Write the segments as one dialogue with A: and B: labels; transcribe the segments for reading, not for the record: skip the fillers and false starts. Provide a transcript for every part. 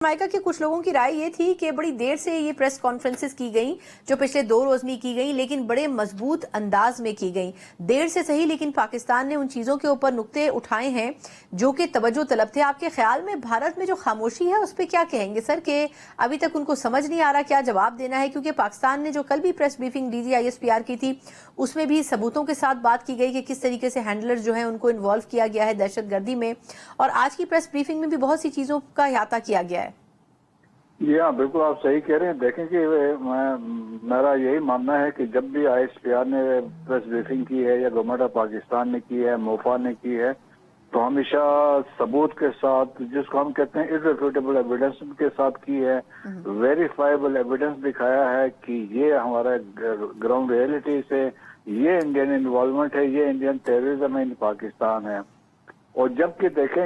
A: Mica के कुछ लोगों की राय ये थी कि बड़ी देर से ये प्रेस कॉन्फ्रेंसेस की गई जो पिछले 2 रोज में की गई, लेकिन बड़े मजबूत अंदाज में की गई। देर से सही, लेकिन पाकिस्तान ने उन चीजों के ऊपर नुक्ते उठाए हैं जो कि तवज्जो तलब थे। आपके ख्याल में भारत में जो खामोशी है उस पर क्या कहेंगे सर, कि अभी तक उनको समझ नहीं आ रहा क्या जवाब देना है? क्योंकि पाकिस्तान ने जो कल भी प्रेस ब्रीफिंग DGISPR की थी उसमें भी सबूतों के साथ बात की गई कि किस तरीके से हैंडलर जो है उनको इन्वॉल्व किया गया है दहशतगर्दी में, और आज की प्रेस ब्रीफिंग में भी बहुत सी चीजों का अहाता किया गया है।
B: जी हाँ, बिल्कुल आप सही कह रहे हैं। देखें कि मेरा यही मानना है कि जब भी ISPR ने प्रेस ब्रीफिंग की है या गवर्नमेंट ऑफ पाकिस्तान ने की है, मोफा ने की है, तो हमेशा सबूत के साथ, जिसको हम कहते हैं इररिफ्यूटेबल एविडेंस के साथ की है, वेरीफाइबल एविडेंस दिखाया है कि ये हमारा ग्राउंड रियलिटी से ये इंडियन इन्वॉल्वमेंट है, ये इंडियन टेररिज्म है इन पाकिस्तान है। और जबकि देखें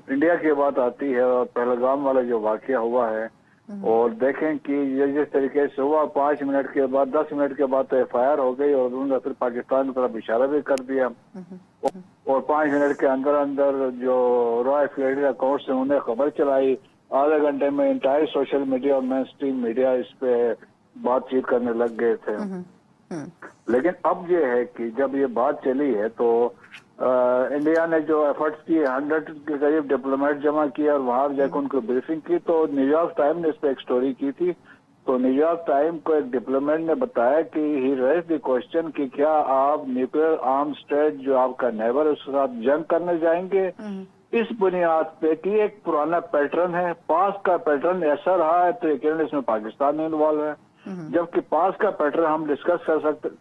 B: इंडिया की बात आती है और पहलगाम वाला जो वाकया हुआ है, और देखें कि ये जिस तरीके से हुआ, 5 मिनट के बाद 10 मिनट के बाद तो FIR हो गई और उन्होंने फिर पाकिस्तान की तरफ इशारा भी कर दिया, और 5 मिनट के अंदर अंदर जो रॉ एफिलिएटेड अकाउंट से उन्हें खबर चलाई, आधे घंटे में इंटायर सोशल मीडिया और मेन स्ट्रीम मीडिया इस पे बातचीत करने लग गए थे। लेकिन अब ये है कि जब ये बात चली है तो इंडिया ने जो एफर्ट्स किए, 100 के करीब डिप्लोमेट जमा किए और वहां जाकर उनको ब्रीफिंग की, तो न्यूयॉर्क टाइम ने इस पर एक स्टोरी की थी। तो न्यूयॉर्क टाइम को एक डिप्लोमेट ने बताया कि ही रेज द क्वेश्चन कि क्या आप न्यूक्लियर आर्म स्टेट जो आपका नेबर है उसके साथ जंग करने जाएंगे, इस बुनियाद पे कि एक पुराना पैटर्न है, पास का पैटर्न ऐसा रहा है, तो यकीनन इसमें पाकिस्तान इन्वॉल्व है। जबकि पास का पैटर्न हम डिस्कस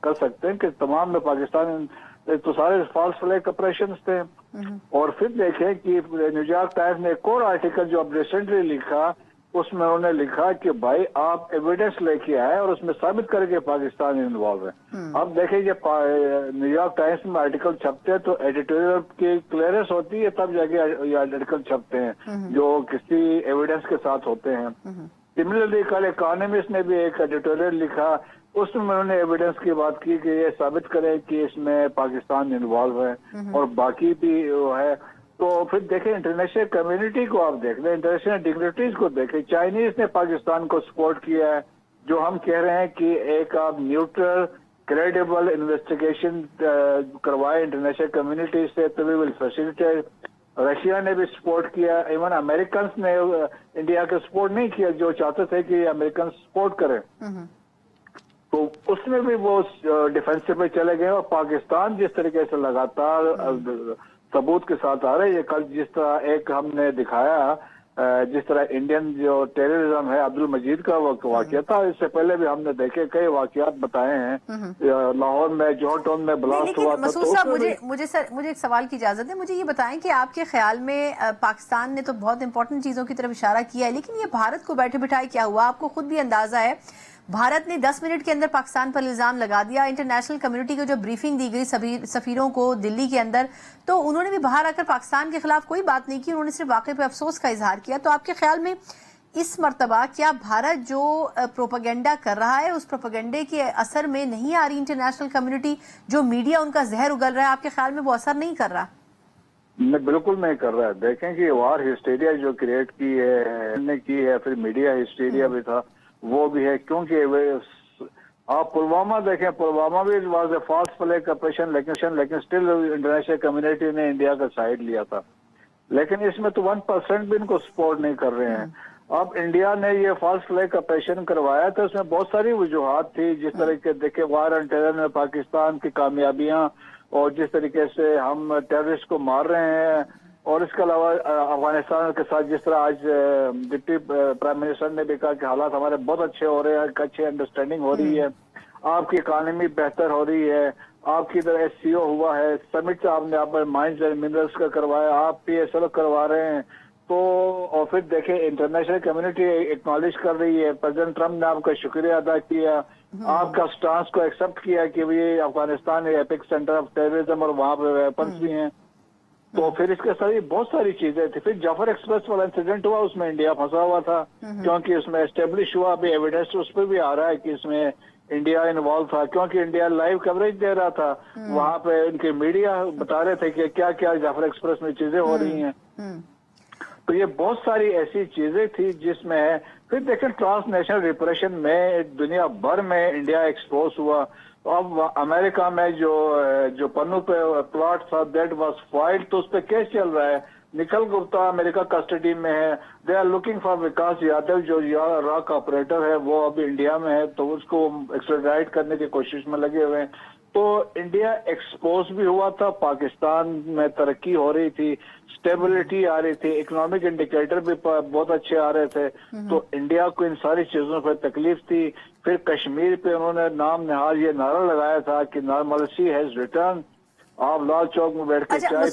B: कर सकते हैं कि तमाम में पाकिस्तान तो सारे फॉल्स फ्लैग ऑपरेशन थे। और फिर देखें कि न्यूयॉर्क टाइम्स ने एक और आर्टिकल जो अब रिसेंटली लिखा, उसमें उन्होंने लिखा कि भाई आप एविडेंस लेके आए और उसमें साबित करके पाकिस्तान इन्वॉल्व है। अब देखें जब न्यूयॉर्क टाइम्स में आर्टिकल छपते हैं तो एडिटोरियल की क्लियरेंस होती है, तब जाके ये आर्टिकल छपते हैं जो किसी एविडेंस के साथ होते हैं। सिमिलरली कल इकोनॉमिस्ट ने भी एक एडिटोरियल लिखा, उसमें उन्होंने एविडेंस की बात की कि ये साबित करें कि इसमें पाकिस्तान इन्वॉल्व है और बाकी भी है। तो फिर देखें इंटरनेशनल कम्युनिटी को, आप देख लें इंटरनेशनल डिग्निटरीज को देखें, चाइनीज ने पाकिस्तान को सपोर्ट किया है, जो हम कह रहे हैं कि एक आप न्यूट्रल क्रेडिबल इन्वेस्टिगेशन करवाए इंटरनेशनल कम्युनिटी से, तो वी विल फैसिलिटेट। रशिया ने भी सपोर्ट किया, इवन अमेरिकन ने इंडिया का सपोर्ट नहीं किया, जो चाहते थे कि अमेरिकन सपोर्ट करें, तो उसमें भी वो डिफेंसिव पे चले गए। और पाकिस्तान जिस तरीके से लगातार सबूत के साथ आ रहे हैं, कल जिस तरह एक हमने दिखाया, जिस तरह इंडियन जो टेररिज्म है अब्दुल मजीद का वाकया था, इससे पहले भी हमने देखे कई वाकयात बताए हैं। लाहौर में जॉन टाउन में ब्लास्ट हुआ था।
A: मसूद साहब, मुझे एक सवाल की इजाजत है। मुझे ये बताएं कि आपके ख्याल में पाकिस्तान ने तो बहुत इंपॉर्टेंट चीजों की तरफ इशारा किया है, लेकिन ये भारत को बैठे बिठाए क्या हुआ? आपको खुद भी अंदाजा है, भारत ने 10 मिनट के अंदर पाकिस्तान पर इल्जाम लगा दिया। इंटरनेशनल कम्युनिटी को जो ब्रीफिंग दी गई सभी सफीरों को दिल्ली के अंदर, तो उन्होंने भी बाहर आकर पाकिस्तान के खिलाफ कोई बात नहीं की, उन्होंने सिर्फ वाकये पे अफसोस का इजहार किया। तो आपके ख्याल में इस मर्तबा क्या भारत जो प्रोपेगेंडा कर रहा है उस प्रोपेगेंडे के असर में नहीं आ रही इंटरनेशनल कम्युनिटी, जो मीडिया उनका जहर उगल रहा है, आपके ख्याल में वो असर नहीं कर रहा?
B: बिल्कुल नहीं कर रहा है। देखें कि वार हिस्टीरिया जो क्रिएट की है, फिर मीडिया हिस्टीरिया भी था, वो भी है। क्योंकि आप पुलवामा देखें, पुलवामा भी was a false flag operation, लेकिन स्टिल इंटरनेशनल कम्युनिटी ने इंडिया का साइड लिया था। लेकिन इसमें तो 1% भी इनको सपोर्ट नहीं कर रहे हैं। अब इंडिया ने ये फॉल्स फ्लैग ऑपरेशन करवाया था, उसमें बहुत सारी वजूहात थी, जिस तरह के देखे वार ऑन टेरर में पाकिस्तान की कामयाबियां और जिस तरीके से हम टेररिस्ट को मार रहे हैं, और इसके अलावा अफगानिस्तान के साथ जिस तरह आज डिप्टी प्राइम मिनिस्टर ने भी कहा कि हालात हमारे बहुत अच्छे हो रहे हैं, अच्छी अंडरस्टैंडिंग हो रही है, आपकी इकानमी बेहतर हो रही है, आपकी तरह SCO हुआ है, समिट आपने आप माइंस एंड मिनरल्स का करवाया, आप PSL करवा रहे हैं। तो और फिर देखें इंटरनेशनल कम्युनिटी एक्नॉलेज कर रही है, प्रेसिडेंट ट्रम्प ने आपका शुक्रिया अदा किया, आपका स्टांस को एक्सेप्ट किया कि ये Afghanistan epic centre of terrorism और वहां पे वेपन्स भी हैं। तो फिर इसके साथ बहुत सारी चीजें थी। फिर जाफर एक्सप्रेस वाला इंसिडेंट हुआ, उसमें इंडिया फंसा हुआ था, क्योंकि उसमें एस्टेब्लिश हुआ, अभी एविडेंस उस पर भी आ रहा है कि इसमें इंडिया इन्वॉल्व था, क्योंकि इंडिया लाइव कवरेज दे रहा था। वहां पे उनके मीडिया बता रहे थे कि क्या क्या जाफर एक्सप्रेस में चीजें हो रही हैं। तो ये बहुत सारी ऐसी चीजें थी जिसमें है। फिर देखें ट्रांसनेशनल रिप्रेशन में दुनिया भर में इंडिया एक्सपोज हुआ। अब अमेरिका में जो पन्नू पे प्लॉट था दैट वाज फाइल्ड, तो उस पर केस चल रहा है। निखिल गुप्ता अमेरिका कस्टडी में है। दे आर लुकिंग फॉर विकास यादव जो रॉक ऑपरेटर है वो अभी इंडिया में है, तो उसको एक्स्ट्राडाइट करने की कोशिश में लगे हुए हैं। तो इंडिया एक्सपोज भी हुआ था, पाकिस्तान में तरक्की हो रही थी, स्टेबिलिटी आ रही थी, इकोनॉमिक इंडिकेटर भी बहुत अच्छे आ रहे थे। तो इंडिया को इन सारी चीजों पर तकलीफ थी। फिर कश्मीर पे उन्होंने नाम निहाल ये नारा लगाया था कि नॉर्मलसी हैज रिटर्न। आप लाल चौक में बैठ के
A: अच्छा,
B: चाय